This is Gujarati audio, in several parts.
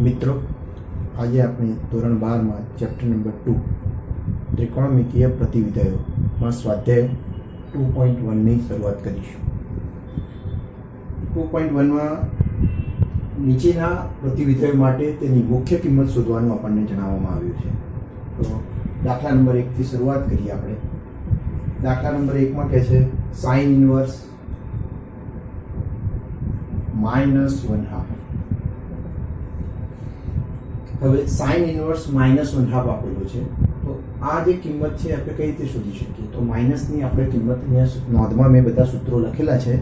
મિત્રો, આજે આપણે ધોરણ 12માં ચેપ્ટર નંબર 2 ત્રિકોણમિતીય પ્રતિવિધયોમાં સ્વાધ્યાય 2.1ની શરૂઆત કરીશું. 2.1માં નીચેના પ્રતિવિધયો માટે તેની મુખ્ય કિંમત શોધવાનું આપણને જણાવવામાં આવ્યું છે. તો દાખલા નંબર 1થી શરૂઆત કરીએ આપણે. દાખલા નંબર 1માં કહે છે સાઇન ઇન્વર્સ -1/2. હવે સાઇન ઇન્વર્સ -1/2 આપેલું છે, તો આ જે કિંમત છે આપણે કઈ રીતે શોધી શકીએ? તો માઇનસની આપણે કિંમત અહીંયા નોંધમાં મેં બધા સૂત્રો લખેલા છે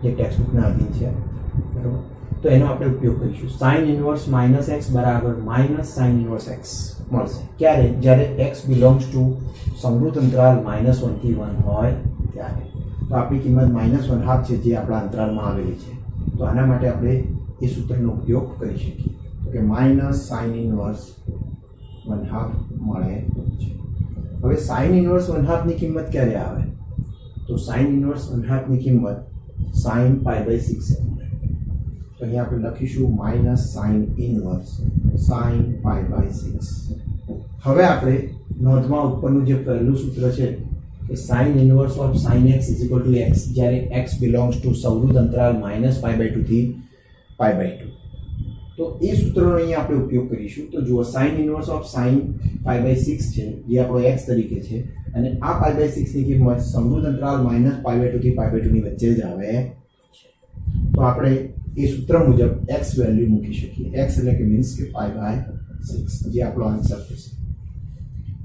જે ટેક્સ્ટબુકના અધીન છે, બરાબર? તો એનો આપણે ઉપયોગ કરીશું. સાઇન ઇન્વર્સ -x બરાબર -sin ઇન્વર્સ x મળશે. ક્યારે? જ્યારે x બિલોંગ્સ ટુ સમૃદ્ધ અંતરાલ -1 થી 1 હોય ત્યારે. તો આપણી કિંમત -1/2 છે જે આપણા અંતરાલમાં આવેલી છે. તો આના માટે આપણે એ સૂત્રનો ઉપયોગ કરી શકીએ કે -sin ઇન્વર્સ 1/2 મળે છે. હવે સાઇન ઇન્વર્સ 1/2 ની કિંમત ક્યારે આવે? તો સાઇન ઇન્વર્સ 1/2 ની કિંમત sin π/6 મળે. તો અહીંયા આપણે લખીશું -sin ઇન્વર્સ sin π/6. હવે આપણે નોંધમાં ઉપરનું જે પહેલું સૂત્ર છે કે sin inverse of sin x = x, જ્યારે x બિલોંગ્સ ટુ સમૃદ્ધ અંતરાલ -π/2 થી π/2. તો એ સૂત્રનો અહીંયા આપણે ઉપયોગ કરીશું. તો જુઓ, સાઇન ઇન્વર્સ ઓફ sin π/6 છે જે આપણો x તરીકે છે, અને આ π/6 ની કિંમત સમૃદ્ધ અંતરાલ -π/2 થી π/2 ની વચ્ચે જ આવે છે. તો આપણે એ સૂત્ર મુજબ x વેલ્યુ મૂકી શકીએ. x એટલે કે મીન્સ કે π/6, જે આપણો આન્સર થશે.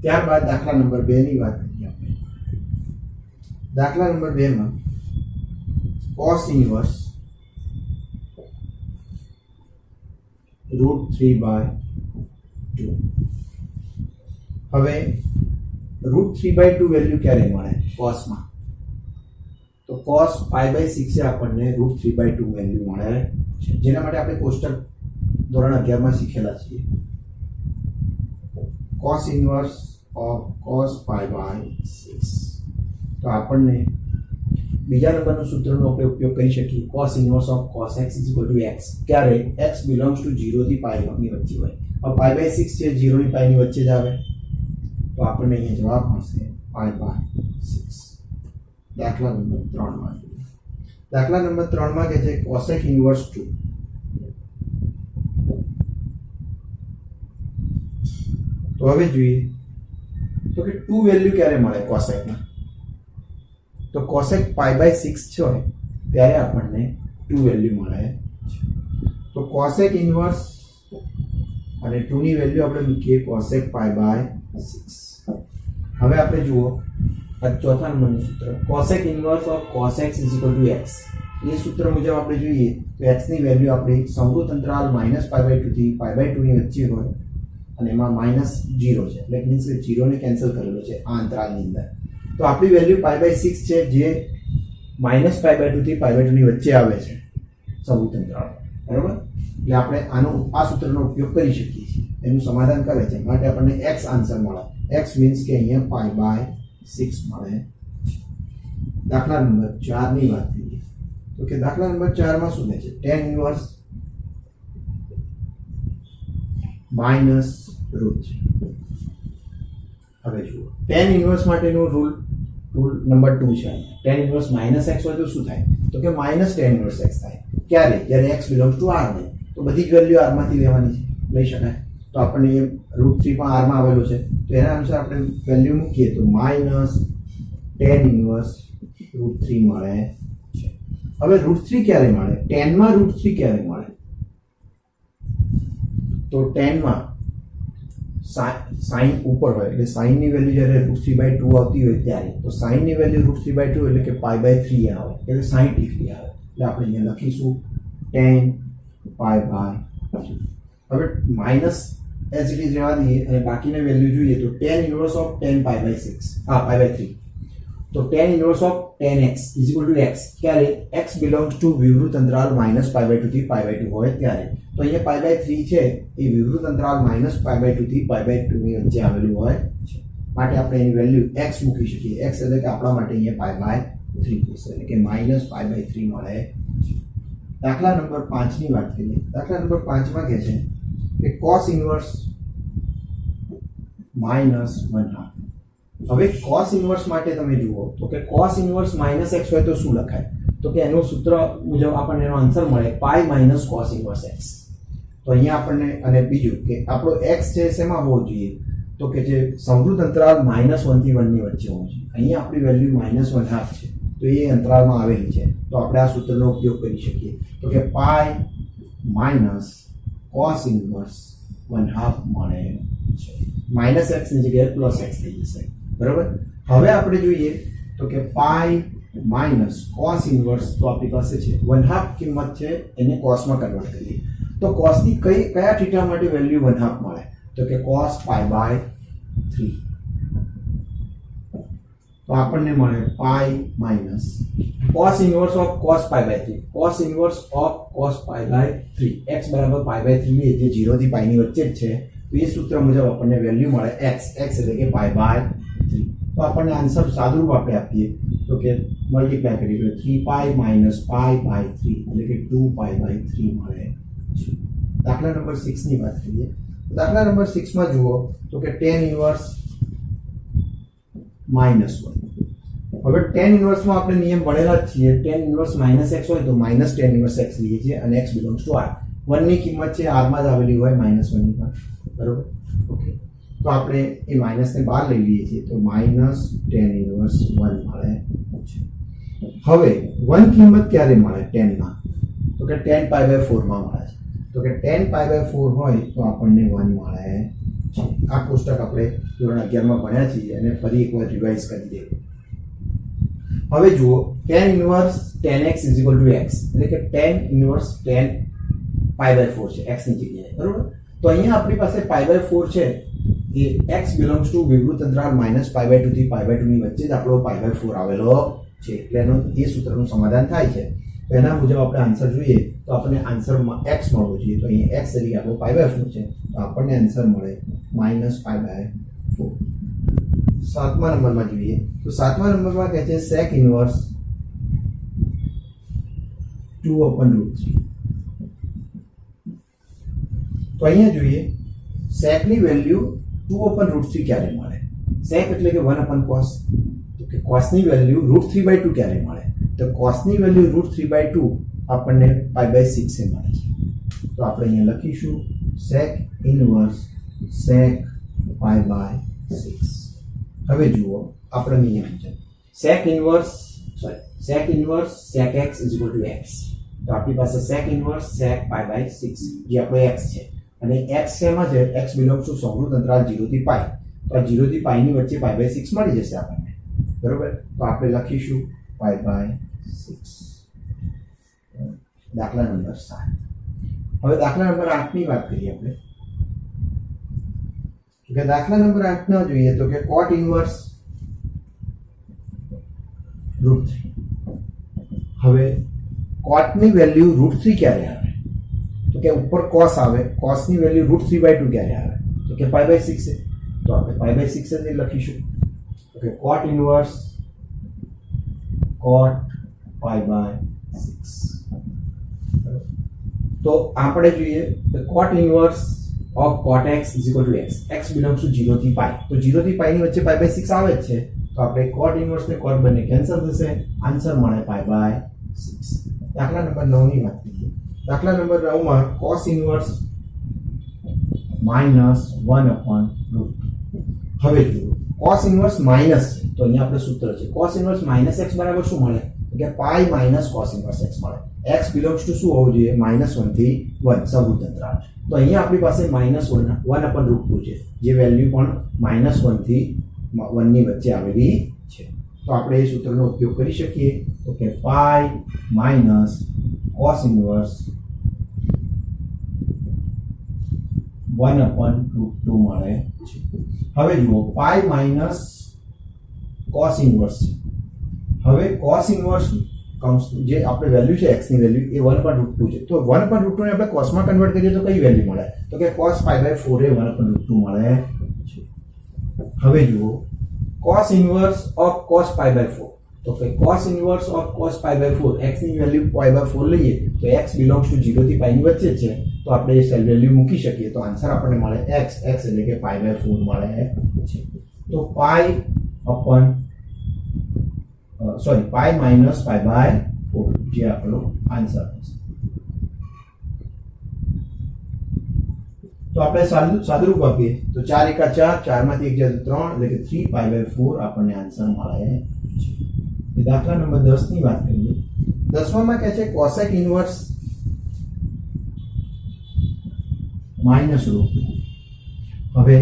ત્યારબાદ દાખલા નંબર 2 ની વાત કરીએ આપણે. દાખલા નંબર 2 માં cos ઇન્વર્સ √3/2. હવે √3/2 વેલ્યુ ક્યારે મળે cosમાં? તો cos π/6 આપણને √3/2 વેલ્યુ મળે છે, જેના માટે આપણે કોષ્ટક ધોરણ 11 માં શીખેલા છીએ. cos inverse of cos π/6. તો આપણને બીજા નંબરનું સૂત્રનો આપણે ઉપયોગ કરી શકીએ. cos inverse of cos x = x, ક્યારે? x બિલોંગ્સ ટુ 0 થી π ની વચ્ચે હોય. હવે π/6 છે 0 ની π ની વચ્ચે જ આવે, તો આપણને અહીંયા જવાબ મળશે π/6. દાખલા નંબર 3 માં જોઈએ. દાખલા નંબર 3 માં કહે છે cosec ઇન્વર્સ 2. તો હવે જોઈએ તો કે 2 વેલ્યુ ક્યારે મળે cosec ના? તો cosec π/6 છે ત્યારે આપણને 2 વેલ્યુ મળે છે. તો cosec ઇન્વર્સ અને 2 ની વેલ્યુ આપણે મૂકીએ cosec π/6. હવે આપણે જુઓ આ ચોથા નંબરનું સૂત્ર cosec inverse of cos x = x. એ સૂત્ર મુજબ આપણે જોઈએ તો x ની વેલ્યુ આપણી સમૃદ્ધ અંતરાલ -π/2 થી π/2 ની વચ્ચે હોય, અને એમાં -0 છે, એટલે મીન્સ કે 0 ને કેન્સલ કરેલો છે આ અંતરાલની અંદર. તો આપણી વેલ્યુ π/6 છે જે -π/2 થી π/2 ની વચ્ચે આવે છે સમૃદ્ધ અંતરાળ, બરાબર? એટલે આપણે આ સૂત્રનો ઉપયોગ કરી શકીએ છીએ. એનું સમાધાન કરે છે માટે આપણને x આન્સર મળે. x મીન્સ કે અહીંયા π/6 મળે. દાખલા નંબર 4 ની વાત કરીએ તો કે દાખલા નંબર 4 માં શું છે? tan inverse -√3. હવે જુઓ, tan ઇન્વર્સ માટેનો રૂલ નંબર 2 છે. tan ઇન્વર્સ -x હોય તો શું થાય? તો કે -tan ઇન્વર્સ x થાય. ક્યારે? જ્યારે x બિલોંગ્સ ટુ r હોય. તો બધી જ વેલ્યુ r માંથી લેવાની છે, લઈ શકાય. તો આપણને એ √3 પણ r માં આવેલો છે, તો એના અનુસાર આપણે વેલ્યુ મૂકીએ તો -tan ઇન્વર્સ √3 મળે છે. હવે √3 ક્યારે મળે? tan માં √3 ક્યારે મળે? તો tan માં sin ઉપર હોય, એટલે sin ની વેલ્યુ જ્યારે √3/2 આવતી હોય ત્યારે, તો sin ની વેલ્યુ √3/2 એટલે કે π/3 આવે, એટલે 60 ડિગ્રી આવે. એટલે આપણે અહીંયા લખીશું tan π/3. હવે માઇનસ એઝ ઇટ ઇઝ રહેવા દઈએ અને બાકીની વેલ્યુ જોઈએ તો tan ઇન્વર્સ ઓફ tan π/6 π/3. તો tan inverse of tan x = x, ક્યારે? x બિલોંગ્સ ટુ વિવૃત અંતરાલ -π/2 થી π/2 હોય ત્યારે. તો અહીંયા π/3 છે એ વિવૃત અંતરાલ -π/2 થી π/2 ની વચ્ચે આવેલું હોય છે, માટે આપણે એની વેલ્યુ x મૂકી શકીએ. x એટલે કે આપણા માટે અહીંયા π/3 થશે, એટલે કે -π/3 મળે છે. દાખલા નંબર 5 ની વાત કરીએ. દાખલા નંબર 5 માં કહે છે કે cos ઇન્વર્સ -1/2. હવે cos ઇન્વર્સ માટે તમે જુઓ તો કે cos ઇન્વર્સ -x હોય તો શું લખાય? તો કે એનું સૂત્ર મુજબ આપણને એનો આન્સર મળે pi minus cos inverse x. તો અહીંયા આપણને અને બીજું કે આપણો x છે શેમાં હોવો જોઈએ? તો કે જે સમૃદ્ધ અંતરાલ -1 થી 1 ની વચ્ચે હોવો જોઈએ. અહીંયા આપણી વેલ્યુ -1/2 છે, તો એ અંતરાલમાં આવેલી છે, તો આપણે આ સૂત્રનો ઉપયોગ કરી શકીએ. તો કે પાઈ માઇનસ cos ઇન્વર્સ 1/2 મળે છે. -x ની જગ્યાએ +x થઈ જશે, બરાબર. હવે આપણે જોઈએ તો કે પાઈ માઇનસ cos ઇન્વર્સ, તો આપણી પાસે છે 1/2 કિંમત છે, એને cosમાં કન્વર્ટ કરીએ તો cos ની કયા થીટા માટે વેલ્યુ 1/2 મળે? તો કે cos π/3. તો આપણને મળે pi minus cos inverse of cos π/3, cos inverse of cos π/3, x બરાબર π/3 જે 0 થી π ની વચ્ચે જ છે, તો એ સૂત્ર મુજબ આપણને વેલ્યુ મળે x એટલે કે π/3. તો આપણને આન્સર સાદુરૂપ આપણે આપીએ તો કે મલ્ટીપ્લાય કરીએ તો 3π માઇનસ π/3 એટલે કે 2π/3 મળે છે. દાખલા નંબર 6 ની વાત કરીએ. દાખલા નંબર 6 માં જુઓ તો કે tan ઇન્વર્સ -1. હવે tan ઇન્વર્સ માં આપણે નિયમ ભણેલા જ છીએ. tan ઇન્વર્સ -x હોય તો માઇનસ tan ઇન્વર્સ x લઈએ છીએ અને x બિલોંગ્સ ટુ r. 1 ની કિંમત છે r માં જ આવેલી હોય -1 ની પણ, બરોબર. ઓકે, તો આપણે એ માઇનસ ને બહાર લઈ લઈએ છીએ તો માઇનસ tan ઇન્વર્સ 1 મળે છે. હવે 1 કિંમત ક્યારે મળે tan માં? તો કે tan π/4 માં મળે છે. તો કે tan π/4 હોય તો આપણને 1 મળે છે. આ કોષ્ટક આપણે ધોરણ 11 માં ભણ્યા છીએ અને ફરી એકવાર રિવાઇઝ કરી દઈએ. હવે જુઓ tan inverse tan x x એટલે કે tan ઇન્વર્સ tan π/4 છે x ની જગ્યાએ, બરોબર. તો અહીંયા આપણી પાસે π/4 છે એ x બિલોંગ્સ ટુ વિવૃત અંતરાલ -π/2 થી π/2 ની વચ્ચે જ આપણો π/4 આવેલો છે, એટલે એનો એ સૂત્રનું સમાધાન થાય છે. તો એના મુજબ આપણે આન્સર જોઈએ તો આપણને આન્સરમાં x મળવો જોઈએ. તો અહીંયા x તરીકે આપણો π/4 છે, તો આપણને આન્સર મળે -π/4. 7મા નંબરમાં જોઈએ તો 7મા નંબરમાં કહે છે sec ઇન્વર્સ 2/√3. તો અહીંયા જોઈએ sec ની વેલ્યુ 2/√3 ક્યારે મળે? sec એટલે કે 1/cos. તો કે cos ની વેલ્યુ √3/2 ક્યારે મળે? તો cos ની વેલ્યુ √3/2 આપણને π/6 એ મળે છે. તો આપણે અહીંયા લખીશું sec ઇન્વર્સ sec π/6. હવે જુઓ આપણો નિયમ છે sec inverse sec x x. તો આપણી પાસે sec ઇન્વર્સ sec π/6 જે આપણો x છે, અને x શેમાં છે? x બિલોંગ્સ ટુ સમૃદ્ધ અંતરાલ 0 થી π. તો આ 0 થી π ની વચ્ચે π/6 મળી જશે આપણને, બરોબર. તો આપણે લખીશું π/6. દાખલા નંબર 7. હવે દાખલા નંબર 8 ની વાત કરીએ આપણે. કે દાખલા નંબર 8 ના જોઈએ તો કે cot ઇન્વર્સ √3. હવે cot ની વેલ્યુ √3 ક્યારે આવે? તો કે ઉપર cos આવે, cos ની વેલ્યુ √3/2 ક્યારે આવે? તો કે π/6 છે, તો આપણે π/6 જ લખીશું. તો કે cot ઇન્વર્સ cot π/6. તો આપણે જોઈએ કે cot inverse of cot x x belongs to 0 થી π. તો 0 થી π ની વચ્ચે π/6 આવે જ છે, તો આપણે cot ઇન્વર્સ ને cot બંને કેન્સલ થશે, આન્સર મળે π/6. દાખલા નંબર 9 ની વાત કરીએ. દાખલા નંબર 9 માં cos ઇન્વર્સ -1/√2. હવે જુઓ cos ઇન્વર્સ માઈનસ છે, તો અહીંયા આપણે સૂત્ર છે cos ઇન્વર્સ -x બરાબર શું મળે? કે pi minus cos inverse x મળે. x બિલોંગ્સ ટુ શું હોવું જોઈએ? -1 થી 1 સમૃદ્ધ અંતરાળ. તો અહીંયા આપણી પાસે -1/√2 છે, જે વેલ્યુ પણ -1 થી 1 ની વચ્ચે આવેલી છે. તો આપણે એ સૂત્રનો ઉપયોગ કરી શકીએ તો કે પાઈ માઇનસ cos ઇન્વર્સ 1/√2 મળે છે. હવે જુઓ પાઈ માઇનસ cos ઇન્વર્સ છે. હવે cos ઇન્વર્સ કૌંસ જે આપણે વેલ્યુ છે x ની વેલ્યુ એ 1/√2 છે, તો 1/√2 ને આપણે cos માં કન્વર્ટ કરીએ તો કઈ વેલ્યુ મળે? તો કે cos π/4 એ 1/√2 મળે છે. હવે જુઓ cos ઇન્વર્સ ઓફ cos π/4. તો કે cos inverse of cos pi by 4 x ની વેલ્યુ pi by 4 લઈએ તો x બિલોંગ્સ ટુ 0 થી pi ની વચ્ચે છે તો આપણે એ સેલ વેલ્યુ મૂકી શકીએ તો આન્સર આપણને મળે x એટલે કે pi by 4 મળે છે તો pi upon pi minus pi by 4 જે આપણો આન્સર છે તો આપણે સાદુરૂપ આપીએ તો 4 એકા 4 4 માંથી 1 જાય તો 3 એટલે કે 3 pi by 4 આપણને આન્સર મળે છે દાખલા નંબર 10 ની વાત કરીએ 10માં કહે છે cosec ઇન્વર્સ માઈનસ રૂટ હવે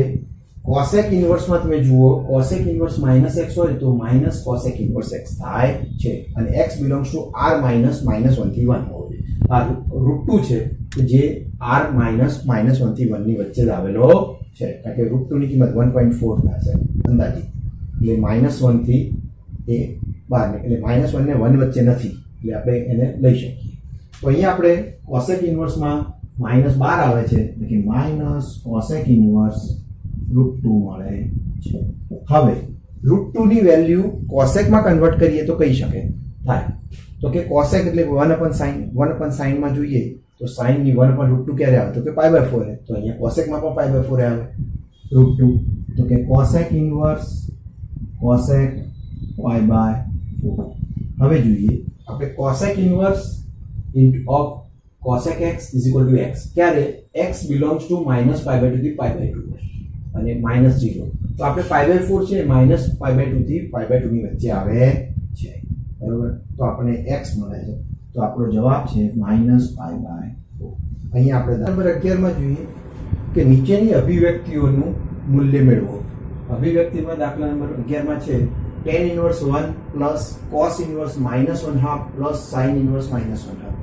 cosec ઇન્વર્સ માં તમે જુઓ cosec ઇન્વર્સ -x હોય તો માઈનસ cosec ઇન્વર્સ x થાય છે અને x belongs to r minus -1 થી 1 હોવો જોઈએ આ √2 છે કે જે r માઈનસ -1 થી 1 ની વચ્ચે જ આવેલો છે કારણ કે √2 ની કિંમત 1.4 થશે અંદાજિત એટલે -1 થી એ બહાર એટલે -1 ને 1 વચ્ચે નથી એટલે આપણે એને લઈ શકીએ તો અહીંયા આપણે cosec ઇન્વર્સ માં -12 આવે છે એટલે કે -cosec ઇન્વર્સ √2 મળે છે હવે √2 ની વેલ્યુ cosec માં કન્વર્ટ કરીએ તો કઈ શકે થાય તો કે cosec એટલે 1/sin માં જોઈએ તો sin ની 1/√2 ક્યારે આવે તો કે pi by 4 है તો અહીંયા cosec માં પણ pi by 4 આવે √2 તો કે cosec inverse cosec pi by 4 હવે જોઈએ આપણે cosec inverse of cosec x x ક્યારે x belongs to -pi by 2 થી pi by 2 અને -0 તો આપણે pi by 4 છે -pi by 2 થી pi by 2 ની વચ્ચે આવે છે બરોબર તો આપણને x મળે છે તો આપણો જવાબ છે -pi by 4 અહીંયા આપણે નંબર 11 માં જોઈએ કે નીચેની અભિવ્યક્તિઓનું મૂલ્ય મેળવો અભિવ્યક્તિમાં દાખલા નંબર 11 માં છે tan inverse 1 plus cos inverse -1/2 plus sin inverse -1/2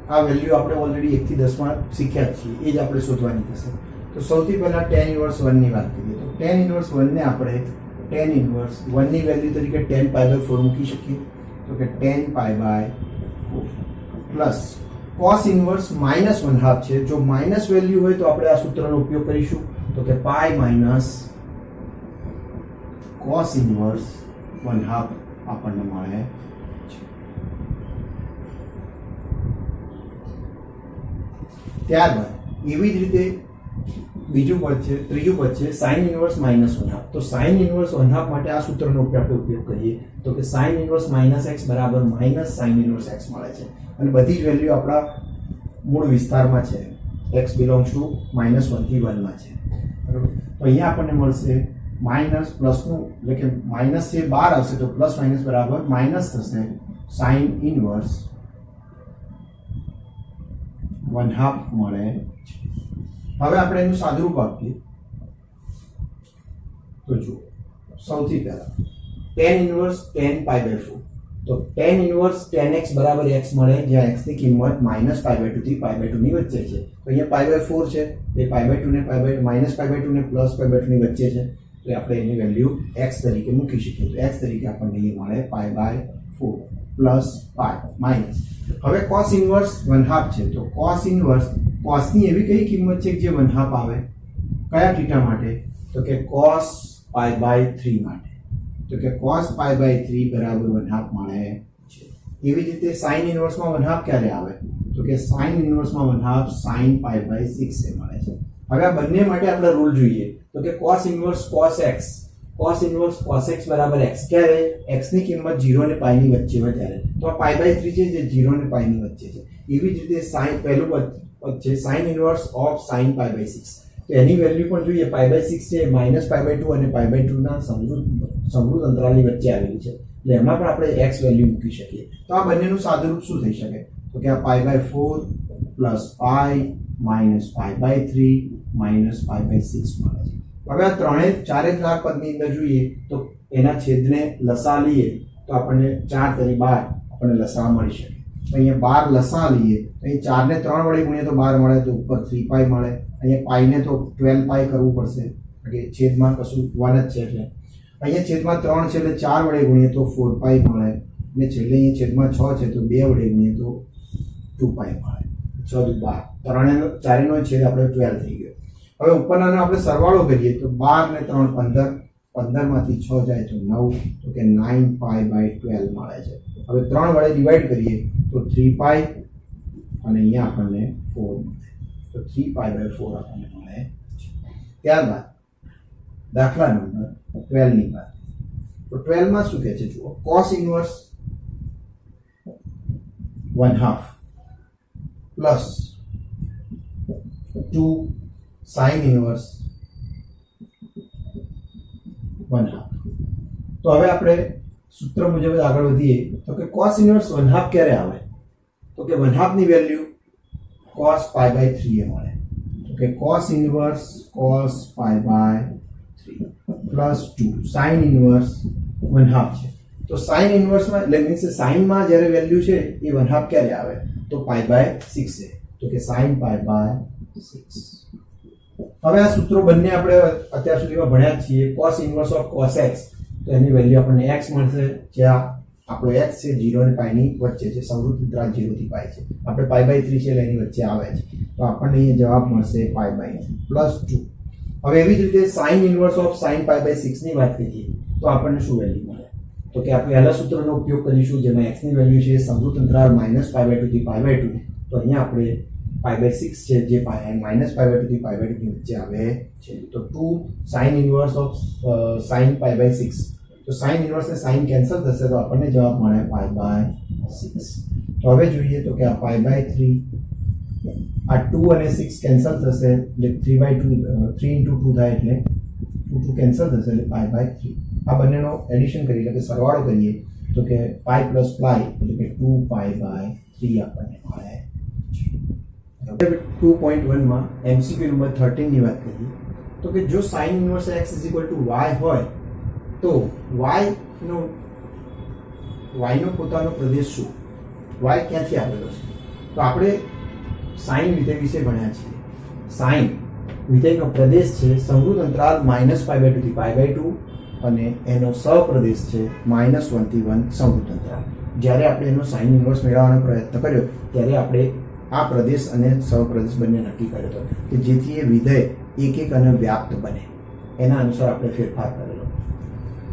આ વેલ્યુ આપણે ઓલરેડી 1 થી 10 માં શીખ્યા છીએ એ જ આપણે શોધવાની થશે તો સૌથી પહેલા tan inverse 1 ની વાત કરીએ તો tan inverse 1 ને આપણે tan inverse 1 ની વેલ્યુ તરીકે tan pi by 4 મૂકી શકીએ તો કે tan pi by 4 plus cos inverse -1/2 છે જો માઈનસ વેલ્યુ હોય તો આપણે આ સૂત્રનો ઉપયોગ કરીશું તો કે pi minus cos inverse 1/2 આપણને મળે છે ત્યારબાદ એવી જ રીતે બીજું પદ છે ત્રીજું પદ છે sin inverse -1/2 તો sin inverse 1/2 માટે આ સૂત્રનો આપણે ઉપયોગ કરીએ તો કે sin inverse -x બરાબર -sin inverse x મળે છે અને બધી જ વેલ્યુ આપણા મૂળ વિસ્તારમાં છે x belongs to -1 થી 1 માં છે બરાબર તો અહીંયા આપણને મળશે માઈનસ પ્લસ નું એટલે કે માઈનસ છે 12 આવશે તો પ્લસ માઈનસ બરાબર માઈનસ થશે sin ઇનવર્સ 1/2 મળે હવે આપણે એનું સાદુરૂપ આપીએ તો જો સૌથી પહેલા tan inverse tan pi by 4 તો tan ઇનવર્સ tan x બરાબર x મળે જ્યાં x ની કિંમત -pi by 2 થી pi by 2 ની વચ્ચે છે તો અહીંયા pi by 4 છે તે pi by 2 ને pi by -pi by 2 ને +pi by 2 ની વચ્ચે છે તો આપણે એની વેલ્યુ x તરીકે મૂકી શકીએ તો x તરીકે આપણને એ મળે pi by 4 plus pi minus હવે cos ઇનવર્સ 1/2 છે તો cos ઇનવર્સ cos ની એવી કઈ કિંમત છે જે 1/2 આવે કયા થીટા માટે તો કે cos pi by 3 માટે તો કે cos pi by 3 બરાબર 1/2 મળે છે એવી જ રીતે sin ઇનવર્સ માં 1/2 ક્યારે આવે તો કે sin ઇનવર્સ માં 1/2 sin pi by 6 એ મળે છે હવે આ બંને માટે આપણે રૂલ જોઈએ તો કે cos inverse cos x cos inverse cos x બરાબર x ક્યારે x ની કિંમત 0 અને pi ની વચ્ચે હોય ત્યારે તો આ pi by 3 છે જે 0 અને pi ની વચ્ચે છે એવી જ રીતે sin પહેલું પદ છે sin inverse of sin pi by 6 તો એની વેલ્યુ પણ જોઈએ pi by 6 છે -pi by 2 અને pi by 2 ના સમૃદ્ધ અંતરાલની વચ્ચે આવેલી છે એટલે એમાં પણ આપણે x વેલ્યુ મૂકી શકીએ તો આ બંનેનું સાદુરૂપ શું થઈ શકે તો કે આ pi by 4 plus pi minus pi by 3 minus pi by 6 મળે છે હવે આ ચારે પદની અંદર જોઈએ તો એના છેદને લસા લઈએ તો આપણને 4 તરી 12 આપણને લસા મળી શકે અહીંયા 12 લસા લઈએ તો અહીં 4 ને 3 વડે ગુણીએ તો 12 મળે તો ઉપર 3 pi મળે અહીંયા pi ને તો 12 pi કરવું પડશે એટલે છેદમાં કશું 1 જ છે એટલે અહીંયા છેદમાં 3 છે એટલે 4 વડે ગુણીએ તો 4 pi મળે અને છેલ્લે અહીંયા છેદમાં 6 છે તો 2 વડે ગુણીએ તો 2 pi મળે 6 દુ 12 ચારેનો છેદ આપણે 12 થઈ ગયો હવે ઉપરનાનો આપણે સરવાળો કરીએ તો 12 ને 3 15 15માંથી 6 જાય તો 9, તો કે 9π/12 મળે છે. હવે 3 વડે ડિવાઈડ કરીએ તો 3π અને અહીંયા આપણને 4 મળે, તો 3π/4 આપણને મળે છે. ત્યારબાદ દાખલા નંબર 12 ની વાત, તો 12 માં શું કહે છે જુઓ, cos inverse 1/2 plus 2 sin inverse 1/2. તો હવે આપણે સૂત્ર મુજબ આગળ વધીએ તો કે cos ઇન્વર્સ 1/2 ક્યારે આવે, તો કે 1/2 ની વેલ્યુ cos π/3 મળે, તો કે cos inverse cos π/3 plus 2 sin inverse 1/2 છે. તો sin ઇન્વર્સમાં એટલે મીન્સ સાઇનમાં જ્યારે વેલ્યુ છે એ 1/2 ક્યારે આવે, તો π/6 છે, તો કે sin π/6. હવે આ સૂત્રો બંને આપણે અત્યાર સુધીમાં ભણ્યા જ છીએ. cos inverse of cos x, તો એની વેલ્યુ આપણને x મળશે, જ્યાં આપણો x છે 0 અને π ની વચ્ચે છે, સમૃદ્ધ અંતરાલ 0 થી π છે, આપણે π/3 છે એટલે એની વચ્ચે આવે છે, તો આપણને અહીંયા જવાબ મળશે π/3 પ્લસ 2. હવે એવી જ રીતે sin ઇન્વર્સ ઓફ sin π/6 ની વાત કરીએ તો આપણને શું વેલ્યુ મળે, તો કે આપણે પહેલા સૂત્રનો ઉપયોગ કરીશું જેમાં x ની વેલ્યુ છે સમૃદ્ધ અંતરાલ -π/2 થી π/2, તો અહીંયા આપણે π/6 છે જે -π/2 થી π/2 ની વચ્ચે આવે છે, તો 2 sin ઇન્વર્સ ઓફ sin π/6, તો sin ઇન્વર્સ ને sin કેન્સલ થશે તો આપણને જવાબ મળે π/6. તો હવે જોઈએ તો કે આ π/3, આ 2 અને 6 કેન્સલ થશે એટલે 3 × 2 થાય એટલે 2 કેન્સલ થશે એટલે π/3. આ બંનેનો એડિશન કરીએ એટલે કે સરવાળો કરીએ તો કે π + π એટલે કે 2π/3 આપણને મળે છે. 2.1 માં MCQ નંબર 13 ની વાત કરીએ તો કે જો sin ઇન્વર્સ x y હોય તો y નો પોતાનો પ્રદેશ શું, y ક્યાંથી આવેલો છે, તો આપણે sin વિધેય વિશે ભણ્યા છીએ. sin વિધેયનો પ્રદેશ છે સમૃદ્ધ અંતરાલ -π/2 થી π/2 અને એનો સહપ્રદેશ છે -1 થી 1 સમૃદ્ધ અંતરાલ. જ્યારે આપણે એનો sin ઇન્વર્સ મેળવવાનો પ્રયત્ન કર્યો ત્યારે આપણે આ પ્રદેશ અને સહપ્રદેશ બંને નક્કી કર્યો હતો કે જેથી એ વિધેય એક અને વ્યાપ્ત બને, એના અનુસાર આપણે ફેરફાર કરેલો.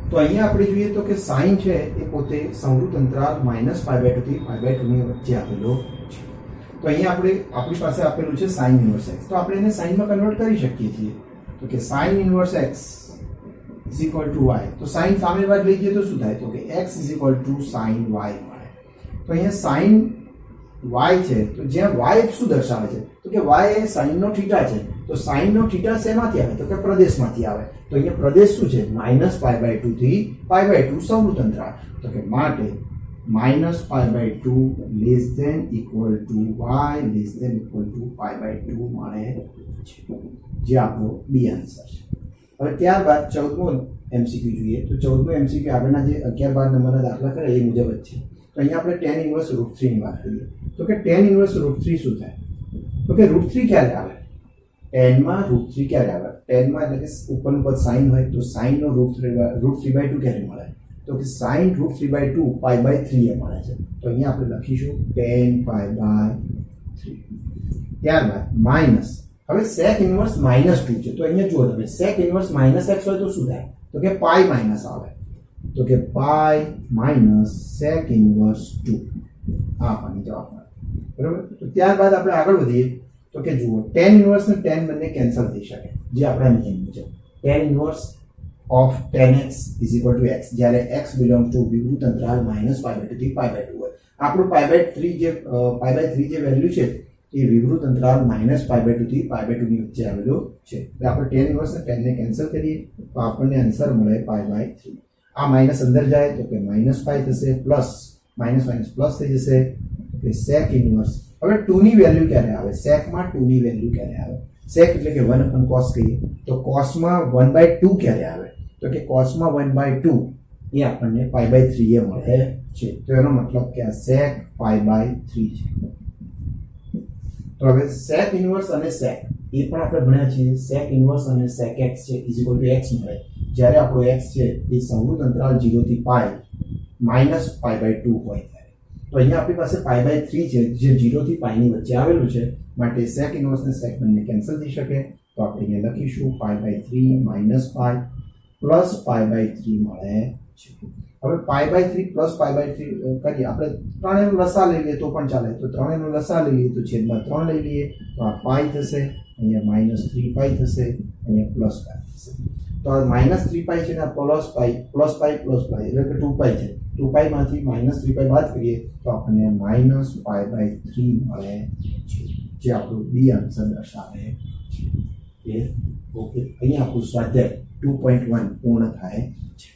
તો અહીંયા આપણે જોઈએ તો કે sin છે એ પોતે સમૃદ્ધ અંતરાલ -π/2 થી π/2 ની વચ્ચે આવેલો છે. તો અહીંયા આપણી પાસે આપેલું છે sin ઇન્વર્સ x, તો આપણે એને sin માં કન્વર્ટ કરી શકીએ છીએ, તો કે sin ઇન્વર્સ x y, તો sin સામે બાદ લઈ જઈએ તો શું થાય, તો કે x sin y મળે. તો અહીંયા sin y છે તો જ્યાં y શું દર્શાવે છે, તો કે y એ sin નો થીટા છે, તો sin નો થીટા શેમાંથી આવે, તો કે પ્રદેશમાંથી આવે. તો અહીંયા પ્રદેશ શું છે -π/2 થી π/2 સમૃદ્ધ અંતરાળ, તો કે માટે -π/2 less than equal to y less than equal to π/2 મળે છે, જે આપણો બી આન્સર છે. હવે ત્યારબાદ 14મો MCQ જોઈએ તો 14મો MCQ આગળના જે 11-12 નંબરના દાખલા કરે એ મુજબ જ છે. તો અહીંયા આપણે tan ઇન્વર્સ √3 ની વાત કરીએ તો કે tan ઇન્વર્સ √3 શું થાય, તો કે √3 ક્યારે આવે, tan માં √3 ક્યારે આવે, tan માં એટલે કે ઉપરનું પદ sin હોય તો sin નો √3/2 ક્યારે મળે, તો કે sin √3/2 π/3 એ મળે છે. તો અહીંયા આપણે લખીશું tan π/3. ત્યારબાદ માઇનસ, હવે sec ઇન્વર્સ -2 છે, તો અહીંયા જુઓ તમે sec ઇન્વર્સ -x હોય તો શું થાય, તો કે પાઈ માઇનસ આવે, તો કે પાઈ માઇનસ sec ઇન્વર્સ 2 આ આપણને જવાબ મળે. બરાબર. તો ત્યારબાદ આપણે આગળ વધીએ તો કે જુઓ tan ઇન્વર્સ ને tan બંને કેન્સલ થઈ શકે, જે આપણા નિયમ મુજબ tan inverse of tan x x જ્યારે x બિલોંગ ટુ વિવૃત અંતરાલ -π/2 થી π/2 હોય. આપણું π/3 જે વેલ્યુ છે એ વિવૃત અંતરાલ -π/2 થી π/2 ની વચ્ચે આવેલો છે. એટલે આપણે tan ઇન્વર્સ અને tan ને કેન્સલ કરીએ તો આપણને આન્સર મળે π/3. આ માઈનસ અંદર જાય તો કે -π થશે, પ્લસ માઈનસ પ્લસ થઈ જશે કે sec ઇન્વર્સ. હવે 2 ની વેલ્યુ ક્યારે આવે, sec માં 2 ની વેલ્યુ ક્યારે આવે, sec એટલે કે 1/cos કહીએ તો cos માં 1/2 ક્યારે આવે, તો કે cos માં 1/2 એ આપણને π/3 એ મળે છે. તો એનો મતલબ કે આ sec π/3 છે. તો હવે sec ઇન્વર્સ અને sec એ પણ આપણે ભણ્યા છીએ, sec ઇન્વર્સ અને sec x છે x મળે જ્યારે આપણો x છે એ સમૃદ્ધ અંતરાલ 0 થી π -π/2 હોય ત્યારે. તો અહીંયા આપણી પાસે π/3 છે જે 0 થી π ની વચ્ચે આવેલું છે, માટે sec ઇન્વર્સ અને sec બંને કેન્સલ થઈ શકે. તો આપણે અહીંયા લખીશું π/3 -π પ્લસ પાઈ બાય 3 મળે છે. હવે pi by 3 plus pi by 3 કરીએ. આપણે ત્રણેયનો લસા લઈ લઈએ તો પણ ચાલે. તો ત્રણેયનો લસા લઈ લઈએ તો છેદમાં 3 લઈ લઈએ તો આ પાઈ થશે, અહીંયા માઇનસ 3 પાઈ થશે, અહીંયા પ્લસ પાઈ થશે. તો આ માઇનસ 3 પાઈ છે ને આ પ્લસ પાઈ એટલે કે 2 પાઈ છે. 2 પાઈમાંથી માઇનસ 3 પાઈ બાદ કરીએ તો આપણને માઇનસ પાઈ બાય 3 મળે છે, જે આપણું બી આન્સર દર્શાવે છે. ઓકે, અહીંયા આપણું સ્વાધ્યાય 2.1 પૂર્ણ થાય છે.